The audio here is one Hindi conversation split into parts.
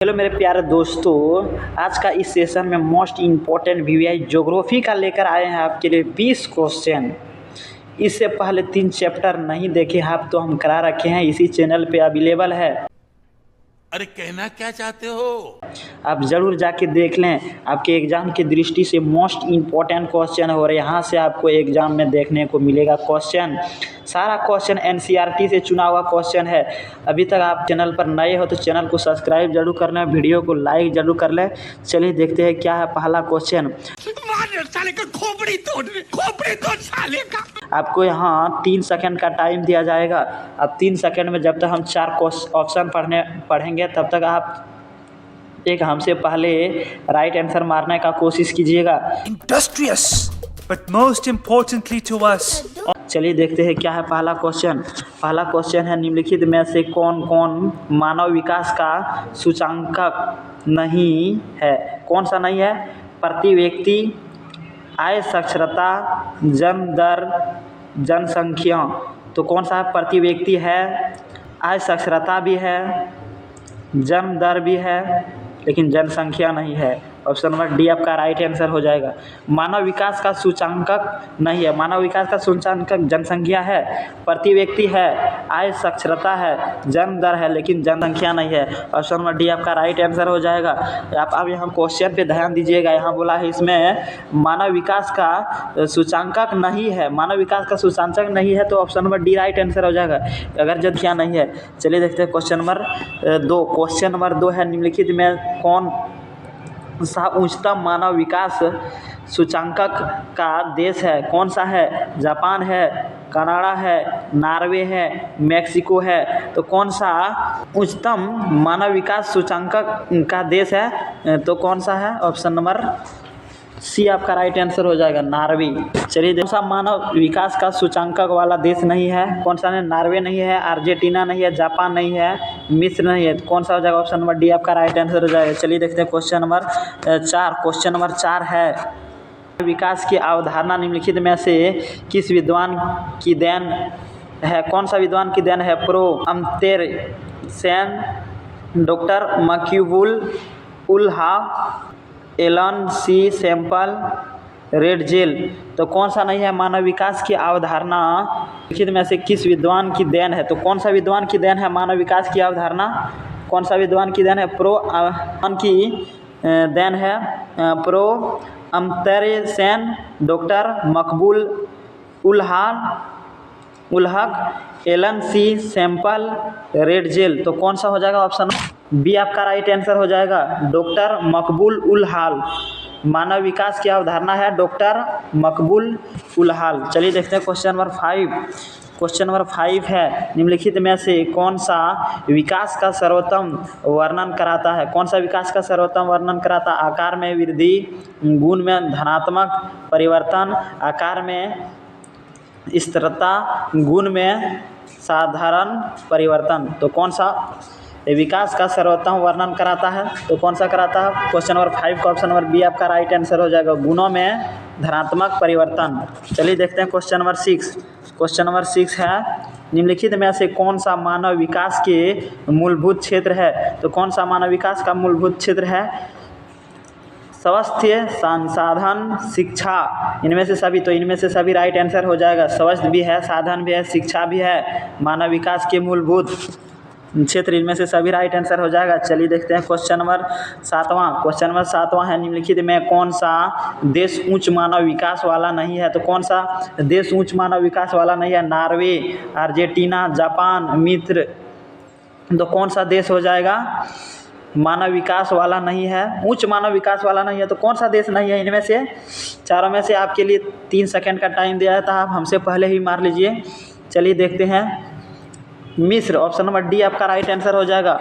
हेलो मेरे प्यारे दोस्तों, आज का इस सेशन में मोस्ट इम्पोर्टेंट वीवीआई ज्योग्राफी का लेकर आए हैं आपके लिए 20 क्वेश्चन। इससे पहले 3 चैप्टर नहीं देखे आप तो हम करा रखे हैं, इसी चैनल पे अवेलेबल है। अरे कहना क्या चाहते हो? आप ज़रूर जाके देख लें, आपके एग्ज़ाम की दृष्टि से मोस्ट इम्पोर्टेंट क्वेश्चन है और यहाँ से आपको एग्ज़ाम में देखने को मिलेगा क्वेश्चन। सारा क्वेश्चन एनसीईआरटी से चुना हुआ क्वेश्चन है। अभी तक आप चैनल पर नए हो तो चैनल को सब्सक्राइब जरूर कर लें, वीडियो को लाइक जरूर कर लें। चलिए देखते हैं क्या है पहला क्वेश्चन। साले का खोपड़ी तोड़ साले का। आपको यहाँ 3 सेकंड का टाइम दिया जाएगा। अब 3 सेकंड में जब तक हम 4 ऑप्शन पढ़ेंगे तब तक आप एक हमसे पहले राइट आंसर मारने का कोशिश कीजिएगा। Industrious, but most importantly to us. चलिए देखते हैं क्या है पहला क्वेश्चन। पहला क्वेश्चन है, निम्नलिखित में से कौन कौन मानव विकास का सूचकांक नहीं है? कौन सा नहीं है? प्रति व्यक्ति, आय, साक्षरता, जन्म दर, जनसंख्या। तो कौन सा है? प्रति व्यक्ति है, आय साक्षरता भी है, जन्म दर भी है, लेकिन जनसंख्या नहीं है। ऑप्शन नंबर डी आपका राइट आंसर हो जाएगा। मानव विकास का सूचकांक नहीं है। मानव विकास का सूचकांक जनसंख्या है, प्रति व्यक्ति है, आय साक्षरता है, जन्म दर है, लेकिन जनसंख्या नहीं है। ऑप्शन नंबर डी आपका राइट आंसर हो जाएगा। आप अब यहाँ क्वेश्चन पे ध्यान दीजिएगा। यहाँ बोला है इसमें मानव विकास का सूचकांक नहीं है। मानव विकास का सूचकांक नहीं है तो option number D right answer हो जाएगा, अगर जनसंख्या नहीं है। चलिए देखते हैं क्वेश्चन नंबर 2। क्वेश्चन नंबर 2 है, निम्नलिखित में कौन सा उच्चतम मानव विकास सूचकांक का देश है? कौन सा है? जापान है, कनाडा है, नॉर्वे है, मैक्सिको है। तो कौन सा उच्चतम मानव विकास सूचकांक का देश है? तो कौन सा है? ऑप्शन नंबर सी आपका राइट आंसर हो जाएगा, नॉर्वे। चलिए, कौन सा मानव विकास का सूचकांक वाला देश नहीं है? कौन सा है? नॉर्वे नहीं है, अर्जेंटीना नहीं है, जापान नहीं है, मिस्र नहीं है। कौन सा हो जाएगा? ऑप्शन नंबर डी आपका राइट आंसर हो जाएगा। चलिए देखते हैं क्वेश्चन नंबर 4। क्वेश्चन नंबर 4 है, विकास की अवधारणा निम्नलिखित में से किस विद्वान की देन है? कौन सा विद्वान की देन है? Prof Amartya Sen, doctor Mahbub ul Haq, Ellen C Semple, Ratzel. तो कौन सा नहीं है? मानव विकास की अवधारणा लिखित में से किस विद्वान की देन है? तो कौन सा विद्वान की देन है मानव विकास की अवधारणा? कौन सा विद्वान की देन है? प्रो की देन है प्रो अमर्त्य सेन, डॉक्टर मकबूल ul-Haq, Elon C Semple, Ratzel. तो कौन सा हो जाएगा? ऑप्शन बी आपका राइट आंसर हो जाएगा, डॉक्टर मकबूल उल्हाल। मानव विकास की अवधारणा है डॉक्टर मकबूल उल्हाल। चलिए देखते हैं क्वेश्चन नंबर 5। क्वेश्चन नंबर 5 है, निम्नलिखित में से कौन सा विकास का सर्वोत्तम वर्णन कराता है? कौन सा विकास का सर्वोत्तम वर्णन कराता? आकार में वृद्धि, गुण में धनात्मक परिवर्तन, आकार में स्थिरता, गुण में साधारण परिवर्तन। तो कौन सा विकास का सर्वोत्तम वर्णन कराता है? तो कौन सा कराता है? क्वेश्चन नंबर 5 का ऑप्शन नंबर बी आपका राइट आंसर हो जाएगा, गुणों में धनात्मक परिवर्तन। चलिए देखते हैं क्वेश्चन नंबर 6। क्वेश्चन नंबर 6 है, निम्नलिखित में से कौन सा मानव विकास के मूलभूत क्षेत्र है? तो कौन सा मानव विकास का मूलभूत क्षेत्र है? स्वास्थ्य, संसाधन, शिक्षा। इनमें से सभी, तो इनमें से सभी राइट आंसर हो जाएगा। स्वास्थ्य भी है, साधन भी है, शिक्षा भी है, मानव विकास के मूलभूत क्षेत्र, इनमें से सभी राइट आंसर हो जाएगा। चलिए देखते हैं क्वेश्चन नंबर 7वां। क्वेश्चन नंबर 7वां है, निम्नलिखित में कौन सा देश उच्च मानव विकास वाला नहीं है? तो कौन सा देश उच्च मानव विकास वाला नहीं है? नॉर्वे, अर्जेंटीना, जापान, मिस्र। तो कौन सा देश हो जाएगा? मानव विकास वाला नहीं है, उच्च मानव विकास वाला नहीं है। तो कौन सा देश नहीं है? इनमें से चारों में से आपके लिए 3 सेकंड का टाइम दिया है, तो आप हमसे पहले ही मार लीजिए। चलिए देखते हैं, मिस्र। ऑप्शन नंबर डी आपका राइट आंसर हो जाएगा।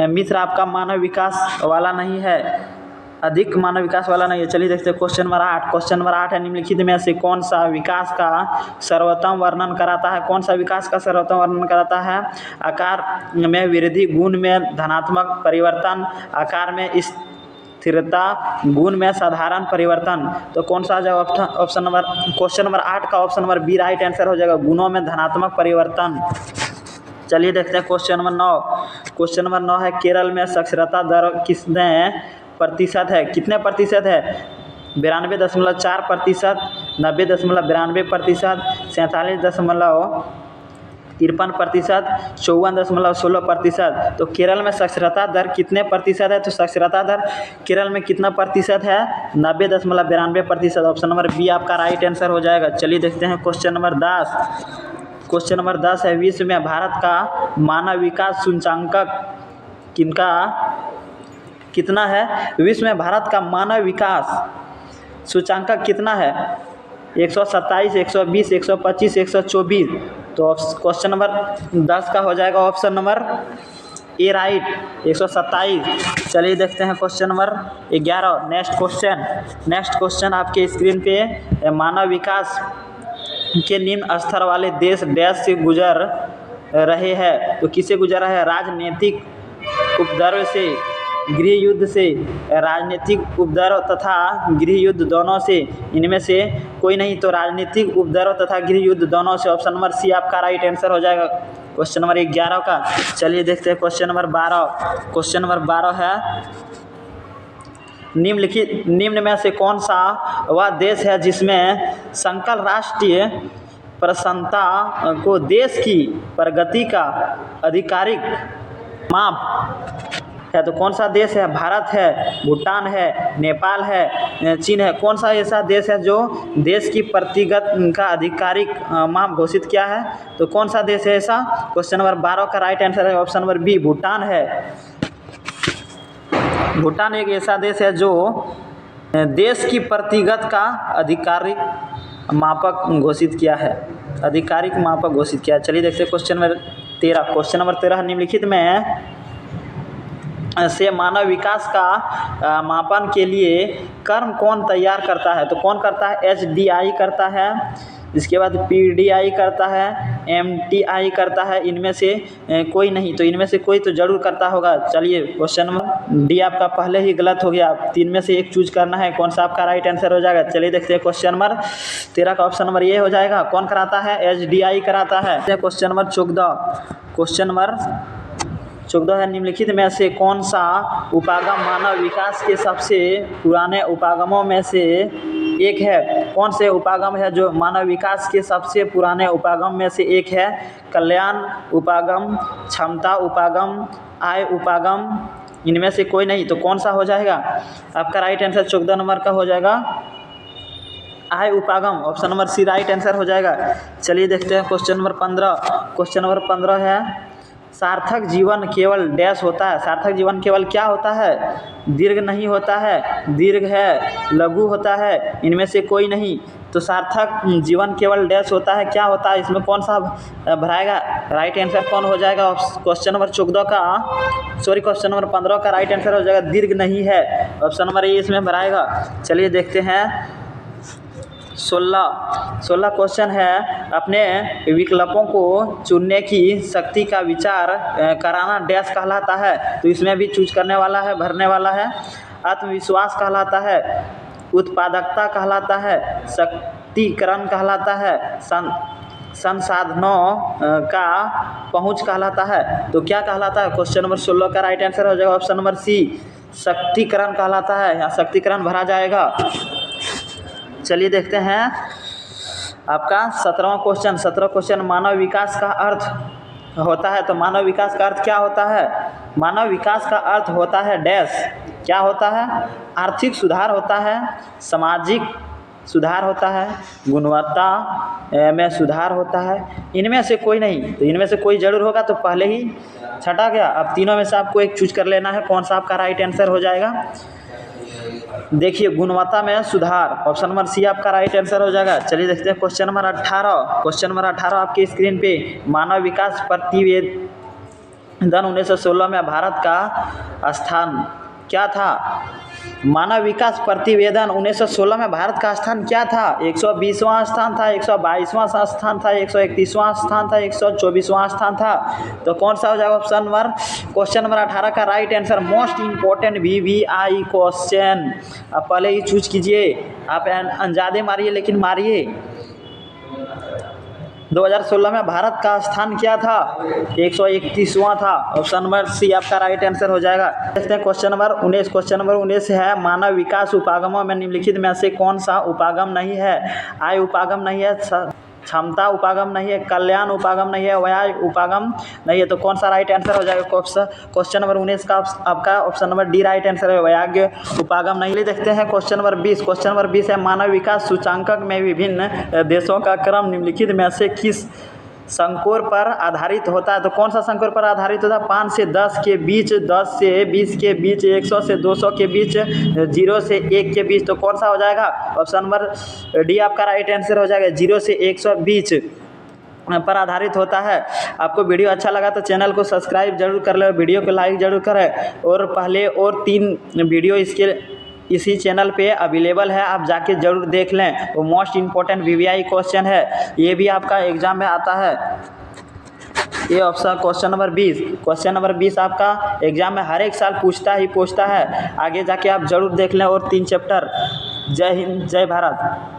मिस्र आपका मानव विकास वाला नहीं है, अधिक मानव विकास वाला नहीं है। चलिए देखते हैं क्वेश्चन नंबर 8। क्वेश्चन नंबर 8 है, निम्नलिखित में से कौन सा विकास का सर्वोत्तम वर्णन कराता है? कौन सा विकास का सर्वोत्तम वर्णन कराता है? आकार में वृद्धि, गुण में धनात्मक परिवर्तन, आकार में स्थिरता, गुण में साधारण परिवर्तन। तो कौन सा आ जाएगा? ऑप्शन नंबर क्वेश्चन नंबर 8 का option number B right answer हो जाएगा, गुणों में धनात्मक परिवर्तन। चलिए देखते हैं क्वेश्चन नंबर 9। क्वेश्चन नंबर 9 है केरल में साक्षरता दर कितने प्रतिशत है, कितने प्रतिशत है? 92.4%, 90.92%, 47.53%, 54.16%। तो केरल में साक्षरता दर कितने प्रतिशत है? तो साक्षरता दर केरल में कितना प्रतिशत है? 90.92%। ऑप्शन नंबर बी आपका राइट आंसर हो जाएगा। चलिए देखते हैं क्वेश्चन नंबर 10। क्वेश्चन नंबर 10 है विश्व में भारत का मानव विकास सूचकांक कितना है? विश्व में भारत का मानव विकास सूचकांक कितना है? 127, 120, 125, 124। तो क्वेश्चन नंबर 10 का हो जाएगा ऑप्शन नंबर ए राइट, 127। चलिए देखते हैं क्वेश्चन नंबर 11। नेक्स्ट क्वेश्चन आपके स्क्रीन पे मानव विकास के निम्न स्तर वाले देश डैश से गुजर रहे हैं। तो किससे गुजर रहा है? राजनीतिक उपद्रव से, गृह युद्ध से, राजनीतिक उपद्रव तथा गृह युद्ध दोनों से, इनमें से कोई नहीं। तो राजनीतिक उपद्रव तथा गृह युद्ध दोनों से। ऑप्शन नंबर सी आपका राइट आंसर हो जाएगा क्वेश्चन नंबर 11 का। चलिए देखते हैं क्वेश्चन नंबर 12। क्वेश्चन नंबर 12 है निम्न में से कौन सा वह देश है जिसमें संकल्प राष्ट्रीय प्रसन्नता को देश की प्रगति का आधिकारिक माप है? तो कौन सा देश है? भारत है, भूटान है, नेपाल है, चीन है। कौन सा ऐसा देश है जो देश की प्रगति का आधिकारिक माप घोषित किया है? तो कौन सा देश है ऐसा? क्वेश्चन नंबर 12 का राइट आंसर है ऑप्शन नंबर बी, भूटान है। भूटान एक ऐसा देश है जो देश की प्रगति का आधिकारिक मापक घोषित किया है, आधिकारिक मापक घोषित किया है। चलिए देखते हैं क्वेश्चन नंबर 13। क्वेश्चन नंबर 13 निम्नलिखित में से मानव विकास का मापन के लिए कर्म कौन तैयार करता है? तो कौन करता है? HDI करता है, इसके बाद PDI करता है, MTI करता है, इनमें से कोई नहीं। तो इनमें से कोई तो जरूर करता होगा। चलिए क्वेश्चन नंबर डी आपका पहले ही गलत हो गया, 3 में से एक चूज करना है, कौन सा आपका राइट आंसर हो जाएगा। चलिए देखते हैं क्वेश्चन नंबर 13 का ऑप्शन नंबर ये हो जाएगा। कौन कराता है? HDI कराता है। Question number 14। क्वेश्चन नंबर 14 है निम्नलिखित में से कौन सा उपागम मानव विकास के सबसे पुराने उपागमों में से एक है? कौन से उपागम है जो मानव विकास के सबसे पुराने उपागम में से एक है? कल्याण उपागम, क्षमता उपागम, आय उपागम, इनमें से कोई नहीं। तो कौन सा हो जाएगा? आपका राइट आंसर 14 नंबर का हो जाएगा आय उपागम। Option number C right answer हो जाएगा। चलिए देखते हैं क्वेश्चन नंबर 15। क्वेश्चन नंबर 15 है सार्थक जीवन केवल डैश होता है? सार्थक जीवन केवल क्या होता है? दीर्घ नहीं होता है, दीर्घ है, लघु होता है, इनमें से कोई नहीं। तो सार्थक जीवन केवल डैश होता है, क्या होता है? इसमें कौन सा भराएगा? राइट आंसर कौन हो जाएगा? क्वेश्चन नंबर 14 का क्वेश्चन नंबर 15 का राइट आंसर हो जाएगा दीर्घ नहीं है। ऑप्शन नंबर ए इसमें भराएगा। चलिए देखते हैं 16 क्वेश्चन है अपने विकल्पों को चुनने की शक्ति का विचार कराना डैश कहलाता है? तो इसमें भी चूज करने वाला है, भरने वाला है। आत्मविश्वास कहलाता है, उत्पादकता कहलाता है, शक्तिकरण कहलाता है, संसाधनों का पहुंच कहलाता है। तो क्या कहलाता है? क्वेश्चन नंबर 16 का राइट आंसर हो जाएगा ऑप्शन नंबर सी, शक्तिकरण कहलाता है। यहाँ शक्तिकरण भरा जाएगा। चलिए देखते हैं आपका 17वां क्वेश्चन मानव विकास का अर्थ होता है? तो मानव विकास का अर्थ क्या होता है? मानव विकास का अर्थ होता है डैश। क्या होता है? आर्थिक सुधार होता है, सामाजिक सुधार होता है, गुणवत्ता में सुधार होता है, इनमें से कोई नहीं। तो इनमें से कोई जरूर होगा, तो पहले ही छटा गया। अब तीनों में से आपको एक चूज कर लेना है, कौन सा आपका राइट आंसर हो जाएगा। देखिए गुणवत्ता में सुधार, ऑप्शन नंबर सी आपका राइट आंसर हो जाएगा। चलिए देखते हैं क्वेश्चन नंबर 18। क्वेश्चन नंबर 18 आपकी स्क्रीन पे मानव विकास प्रतिवेदन 1916 में भारत का स्थान क्या था? मानव विकास प्रतिवेदन 1916 में भारत का स्थान क्या था? 120वां स्थान था, 122वां स्थान था, 131वां स्थान था, 124वां स्थान था। तो कौन सा हो जाएगा ऑप्शन नंबर क्वेश्चन नंबर 18 का right answer? Most important VVI question. आप पहले ही चूज कीजिए, आप अंदाजे मारिए, लेकिन मारिए। 2016 में भारत का स्थान क्या था? 131वां था। ऑप्शन नंबर सी आपका राइट आंसर हो जाएगा। देखते हैं क्वेश्चन नंबर 19। क्वेश्चन नंबर 19 है मानव विकास उपागमों में निम्नलिखित में से कौन सा उपागम नहीं है? आय उपागम नहीं है, क्षमता उपागम नहीं है, कल्याण उपागम नहीं है, व्याय उपागम नहीं है। तो कौन सा राइट आंसर हो जाएगा? क्वेश्चन नंबर 19 का आपका option number D right answer है, व्याय उपागम नहीं। देखते हैं क्वेश्चन नंबर 20। क्वेश्चन नंबर 20 है मानव विकास सूचांकक में विभिन्न देशों का क्रम निम्नलिखित में से किस संकोर पर आधारित होता है? तो कौन सा संकोर पर आधारित होता है? 5 से 10 के बीच, 10 से 20 के बीच, 100 से 200 के बीच, 0 से 1 के बीच। तो कौन सा हो जाएगा? ऑप्शन नंबर डी आपका राइट आंसर हो जाएगा, 0 से 120 पर आधारित होता है। आपको वीडियो अच्छा लगा तो चैनल को सब्सक्राइब जरूर कर ले, वीडियो को लाइक जरूर करें। और पहले और 3 वीडियो इसी चैनल पे अवेलेबल है, आप जाके जरूर देख लें। वो मोस्ट इम्पोर्टेंट वीवीआई क्वेश्चन है, ये भी आपका एग्जाम में आता है। ये option question number 20। Question number 20 आपका एग्जाम में हर एक साल पूछता है। आगे जाके आप जरूर देख लें और 3 चैप्टर। जय हिंद, जय भारत।